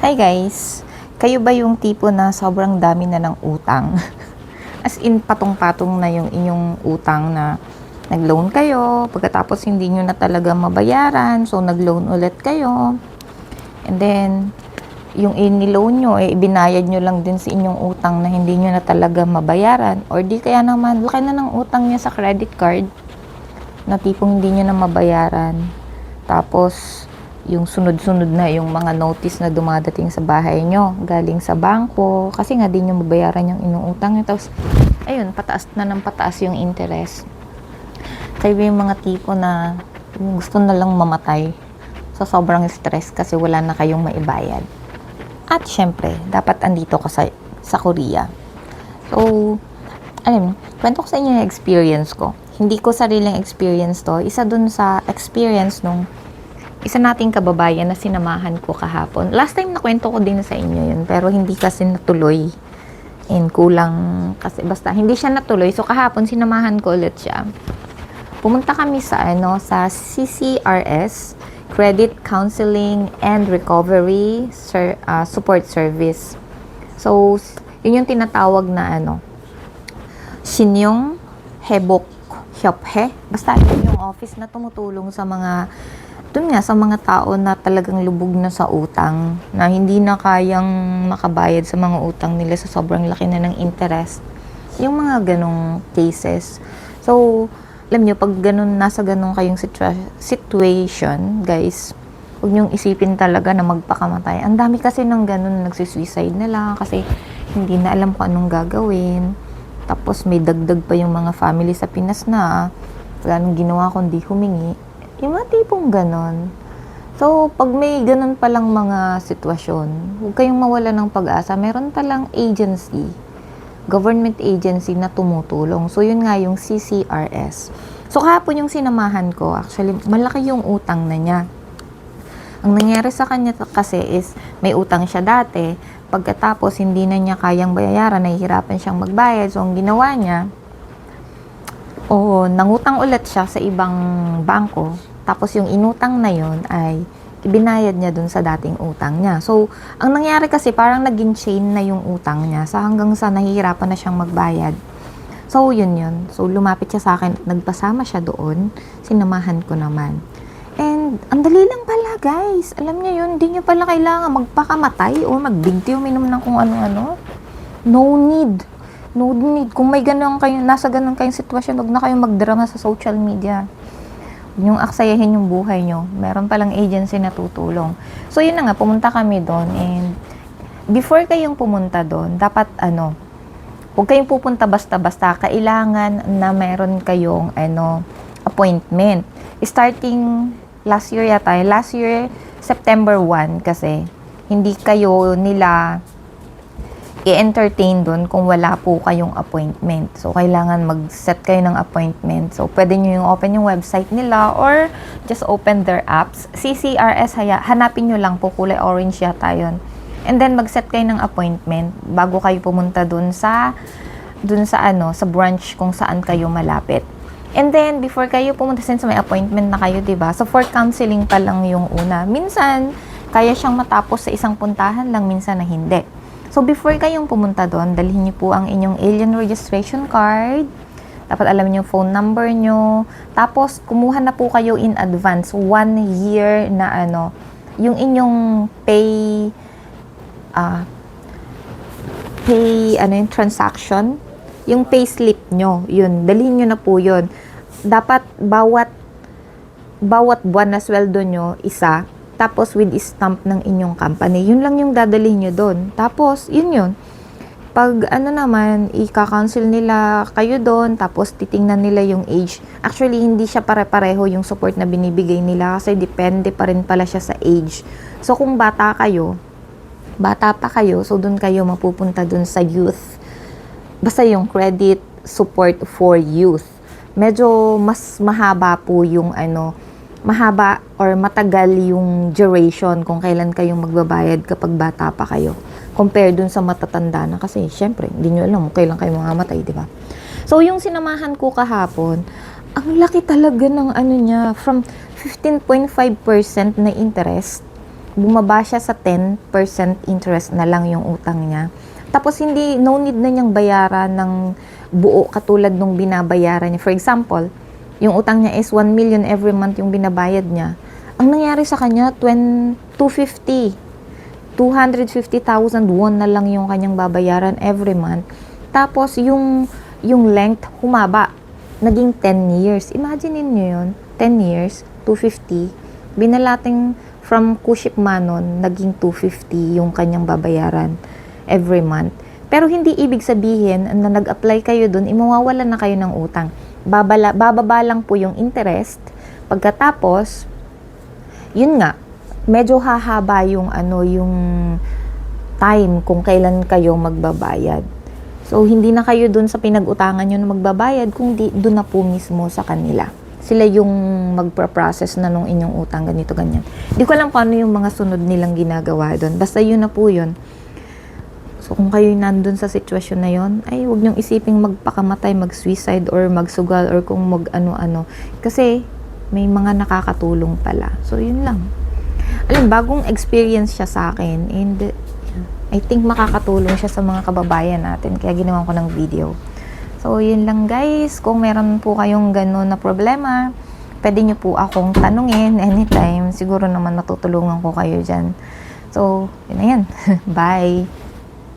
Hi guys! Kayo ba yung tipo na sobrang dami na ng utang? As in, patong-patong na yung inyong utang na nag-loan kayo, pagkatapos hindi nyo na talaga mabayaran, so nag-loan ulit kayo. And then, yung in-loan nyo, ibinayad nyo lang din sa inyong utang na hindi nyo na talaga mabayaran. Or di kaya naman, laki na ng utang nyo sa credit card na tipong hindi nyo na mabayaran. Tapos, yung sunod-sunod na yung mga notice na dumadating sa bahay nyo, galing sa bangko, kasi nga di nyo mabayaran yung inuutang nyo. Tapos, ayun, pataas na ng pataas yung interest. Kayo yung mga tipo na gusto na lang mamatay sa sobrang stress kasi wala na kayong maibayad. At syempre, dapat andito ka sa Korea. So, alam mo, kwento ko sa inyo yung experience ko. Hindi ko sariling experience to. Isa dun sa experience nung isa nating kababayan na sinamahan ko kahapon. Last time nakwento ko din sa inyo yun, pero hindi kasi natuloy. And kulang kasi basta hindi siya natuloy. So kahapon sinamahan ko ulit siya. Pumunta kami sa CCRS, Credit Counseling and Recovery Support Service. So yun yung tinatawag na Shinyong Hebok Hyophe. Basta yun yung office na tumutulong sa mga sa mga tao na talagang lubog na sa utang, na hindi na kayang makabayad sa mga utang nila sa sobrang laki na ng interest. Yung mga ganong cases. So, alam nyo, pag nasa ganong kayong situation, guys, huwag nyong isipin talaga na magpakamatay. Ang dami kasi ng ganon nagsisuicide nila kasi hindi na alam kung anong gagawin. Tapos may dagdag pa yung mga family sa Pinas na wala nang ginawa kundi humingi. Yung mga tipong ganon. So, pag may ganon palang mga sitwasyon, huwag kayong mawala ng pag-asa. Meron palang agency, government agency na tumutulong. So, yun nga yung CCRS. So, kahapon yung sinamahan ko, actually, malaki yung utang na niya. Ang nangyari sa kanya kasi is, may utang siya dati. Pagkatapos, hindi na niya kayang bayaran, nahihirapan siyang magbayad. So, ang ginawa niya, nangutang ulit siya sa ibang bangko. Tapos yung inutang na yon ay ibinayad niya dun sa dating utang niya. So, ang nangyari kasi parang naging chain na yung utang niya hanggang sa nahihirapan na siyang magbayad. So, yun. So, lumapit siya sa akin at nagpasama siya doon. Sinamahan ko naman. And, ang dali lang pala, guys. Alam niyo yun, hindi niyo pala kailangan magpakamatay o magbigti uminom ng kung ano-ano. No need. Kung may nasa ganun kayong sitwasyon, huwag na kayong magdrama sa social media. Yung aksayahin yung buhay nyo. Meron palang agency na tutulong. So, yun na nga, pumunta kami doon. And, before kayong pumunta doon, dapat, huwag kayong pupunta basta-basta. Kailangan na meron kayong, appointment. Starting last year, September 1, kasi, hindi kayo nila i-entertain doon kung wala po kayong appointment. So, kailangan mag-set kayo ng appointment. So, pwede nyo yung open yung website nila or just open their apps. CCRS, hanapin nyo lang po, kulay orange yata yun. And then, mag-set kayo ng appointment bago kayo pumunta sa branch kung saan kayo malapit. And then, before kayo pumunta, since may appointment na kayo, diba? So, for counseling pa lang yung una. Minsan, kaya siyang matapos sa isang puntahan lang, minsan na hindi. So, before kayong pumunta doon, dalhin niyo po ang inyong alien registration card. Dapat alam niyo yung phone number niyo. Tapos, kumuha na po kayo in advance, 1 year na yung inyong yung transaction, yung pay slip niyo, yun, dalhin niyo na po yun. Dapat bawat buwan na sweldo niyo, isa, tapos with stamp ng inyong company. Yun lang yung dadalhin nyo doon. Tapos, yun. Pag naman, i-counsel nila kayo doon, tapos titingnan nila yung age. Actually, hindi siya pare-pareho yung support na binibigay nila kasi depende pa rin pala siya sa age. So, kung bata pa kayo, so doon kayo mapupunta doon sa youth. Basta yung credit support for youth. Medyo mas mahaba po yung mahaba or matagal yung duration kung kailan kayong magbabayad kapag bata pa kayo. Compare dun sa matatanda na kasi, syempre, hindi nyo alam kailan kayo mamamatay, di ba? So, yung sinamahan ko kahapon, ang laki talaga ng niya, from 15.5% na interest bumaba siya sa 10% interest na lang yung utang niya. Tapos no need na niyang bayaran ng buo katulad nung binabayaran niya. For example, yung utang niya is 1 million every month yung binabayad niya. Ang nangyari sa kanya, 250,000 won na lang yung kanyang babayaran every month. Tapos yung length humaba, naging 10 years. Imagine niyo yun, 10 years, 250. Binalating from Kuship Manon, naging 250 yung kanyang babayaran every month. Pero hindi ibig sabihin na nag-apply kayo dun, mawawalan na kayo ng utang. Bababa lang po yung interest. Pagkatapos, yun nga, medyo hahaba yung yung time kung kailan kayo magbabayad. So, hindi na kayo dun sa pinag-utangan nyo na magbabayad, kundi dun na po mismo sa kanila. Sila yung magpa-process na nung inyong utang, ganito, ganyan. Hindi ko alam paano yung mga sunod nilang ginagawa dun. Basta yun na po yun. So, kung kayo nandun sa sitwasyon na yun, ay huwag niyong isiping magpakamatay, mag-suicide, or magsugal, or kung mag-ano-ano. Kasi, may mga nakakatulong pala. So, yun lang. Alam, bagong experience siya sa akin. And, I think makakatulong siya sa mga kababayan natin. Kaya ginawa ko ng video. So, yun lang guys. Kung meron po kayong gano'n na problema, pwede nyo po akong tanungin anytime. Siguro naman matutulungan ko kayo dyan. So, yun na yan. Bye!